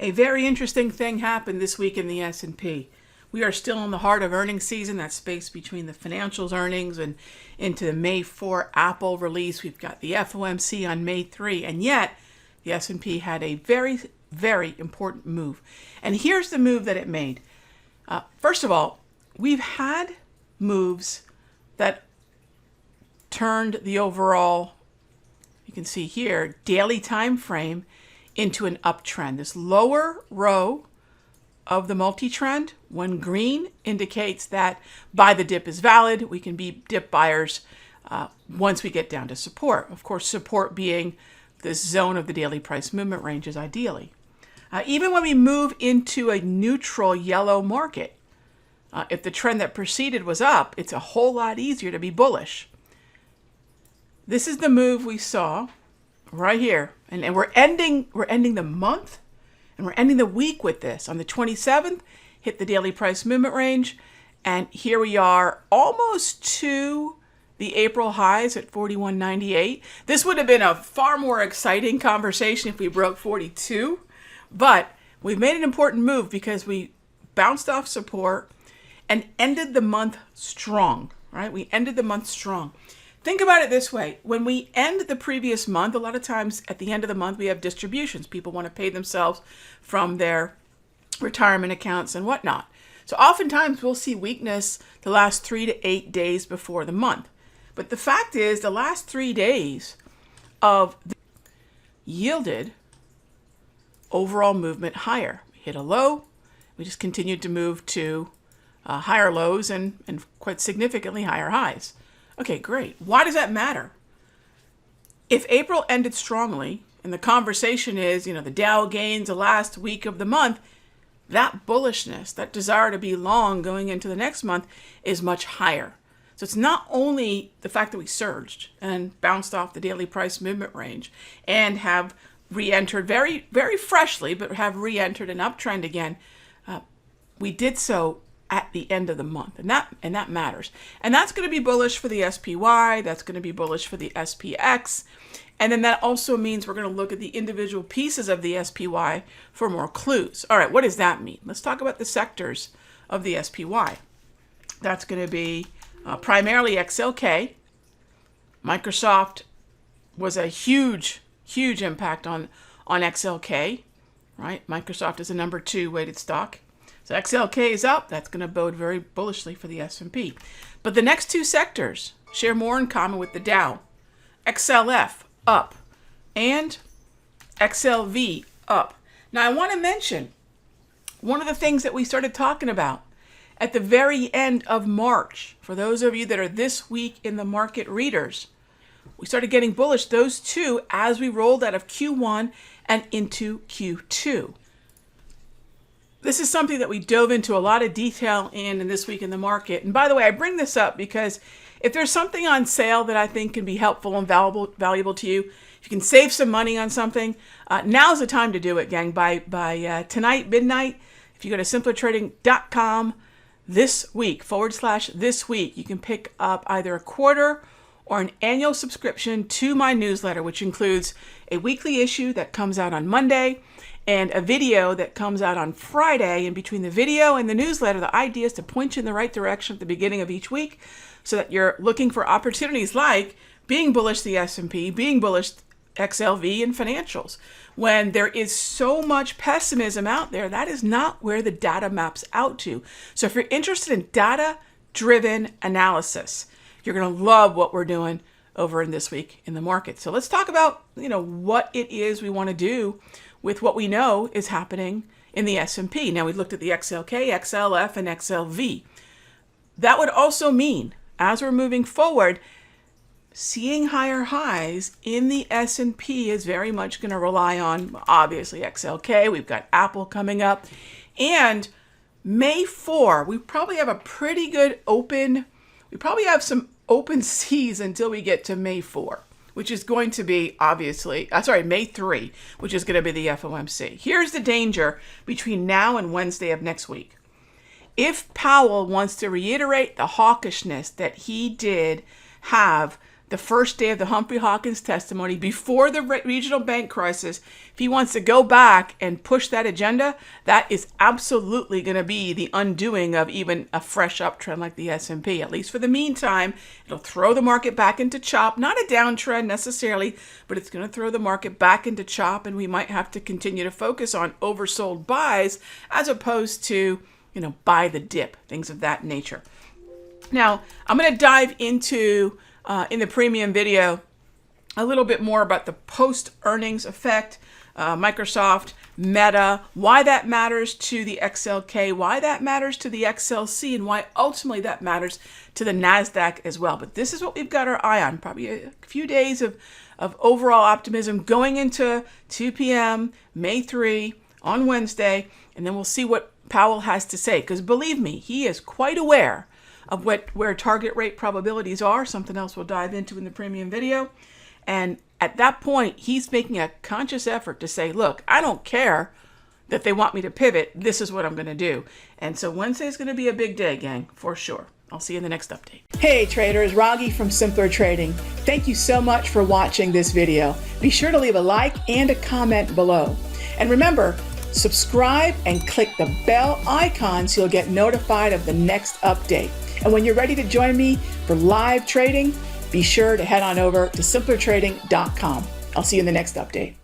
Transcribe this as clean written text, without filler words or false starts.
A very interesting thing happened this week in the S&P. We are still in the heart of earnings season, that space between the financials earnings and into the May 4 Apple release. We've got the FOMC on May 3, and yet the S&P had a very, very important move. And here's the move that it made. First of all, we've had moves that turned the overall, you can see here, daily time frame into an uptrend. This lower row of the multi-trend, when green, indicates that buy the dip is valid. We can be dip buyers once we get down to support. Of course, support being this zone of the daily price movement ranges ideally. Even when we move into a neutral yellow market, if the trend that preceded was up, it's a whole lot easier to be bullish. This is the move we saw right here. And we're ending the month and we're ending the week with this. On the 27th, hit the daily price movement range. And here we are almost to the April highs at 41.98. This would have been a far more exciting conversation if we broke 42. But we've made an important move because we bounced off support and ended the month strong, right? We ended the month strong. Think about it this way. When we end the previous month, a lot of times at the end of the month, we have distributions. People want to pay themselves from their retirement accounts and whatnot. So oftentimes we'll see weakness the last 3 to 8 days before the month. But the fact is the last 3 days of yielded overall movement higher. We hit a low. We just continued to move to higher lows and quite significantly higher highs. Okay, great. Why does that matter? If April ended strongly, and the conversation is, the Dow gains the last week of the month, that bullishness, that desire to be long going into the next month is much higher. So it's not only the fact that we surged and bounced off the daily price movement range and have re-entered very, very freshly, but have re-entered an uptrend again. We did so at the end of the month, and that matters. And that's going to be bullish for the SPY, that's going to be bullish for the SPX, and then that also means we're going to look at the individual pieces of the SPY for more clues. All right, what does that mean? Let's talk about the sectors of the SPY. That's going to be primarily XLK. Microsoft was a huge impact on XLK, right? Microsoft is a number 2 weighted stock. So XLK is up. That's going to bode very bullishly for the S&P. But the next 2 sectors share more in common with the Dow. XLF up and XLV up. Now I want to mention one of the things that we started talking about at the very end of March. For those of you that are this week in the market readers, we started getting bullish, those 2, as we rolled out of Q1 and into Q2. This is something that we dove into a lot of detail in This Week in the Market. And by the way, I bring this up because if there's something on sale that I think can be helpful and valuable to you, if you can save some money on something, now's the time to do it, gang. By tonight, midnight, if you go to simplertrading.com this week, you can pick up either a quarter or an annual subscription to my newsletter, which includes a weekly issue that comes out on Monday and a video that comes out on Friday. And between the video and the newsletter, the idea is to point you in the right direction at the beginning of each week so that you're looking for opportunities like being bullish the S&P, being bullish XLV and financials. When there is so much pessimism out there, that is not where the data maps out to. So if you're interested in data-driven analysis, you're going to love what we're doing over in This Week in the Market. So let's talk about, what it is we want to do with what we know is happening in the S&P. Now we looked at the XLK, XLF, and XLV. That would also mean, as we're moving forward, seeing higher highs in the S&P is very much going to rely on, obviously, XLK. We've got Apple coming up. And May 4, we probably have a pretty good we probably have some open seas until we get to May 4, which is going to be, obviously, May 3, which is going to be the FOMC. Here's the danger between now and Wednesday of next week. If Powell wants to reiterate the hawkishness that he did have the first day of the Humphrey Hawkins testimony before the regional bank crisis, if he wants to go back and push that agenda, that is absolutely going to be the undoing of even a fresh uptrend like the S&P. At least for the meantime, it'll throw the market back into chop, not a downtrend necessarily, but it's going to throw the market back into chop, and we might have to continue to focus on oversold buys as opposed to, buy the dip, things of that nature. Now, I'm going to dive into in the premium video a little bit more about the post-earnings effect, Microsoft, Meta, why that matters to the XLK, why that matters to the XLC, and why ultimately that matters to the NASDAQ as well. But this is what we've got our eye on, probably a few days of overall optimism going into 2 p.m., May 3 on Wednesday, and then we'll see what Powell has to say, because believe me, he is quite aware of where target rate probabilities are, something else we'll dive into in the premium video. And at that point, he's making a conscious effort to say, look, I don't care that they want me to pivot. This is what I'm going to do. And so Wednesday is going to be a big day, gang, for sure. I'll see you in the next update. Hey traders, Raghee from Simpler Trading. Thank you so much for watching this video. Be sure to leave a like and a comment below. And remember, subscribe and click the bell icon so you'll get notified of the next update. And when you're ready to join me for live trading, be sure to head on over to simplertrading.com. I'll see you in the next update.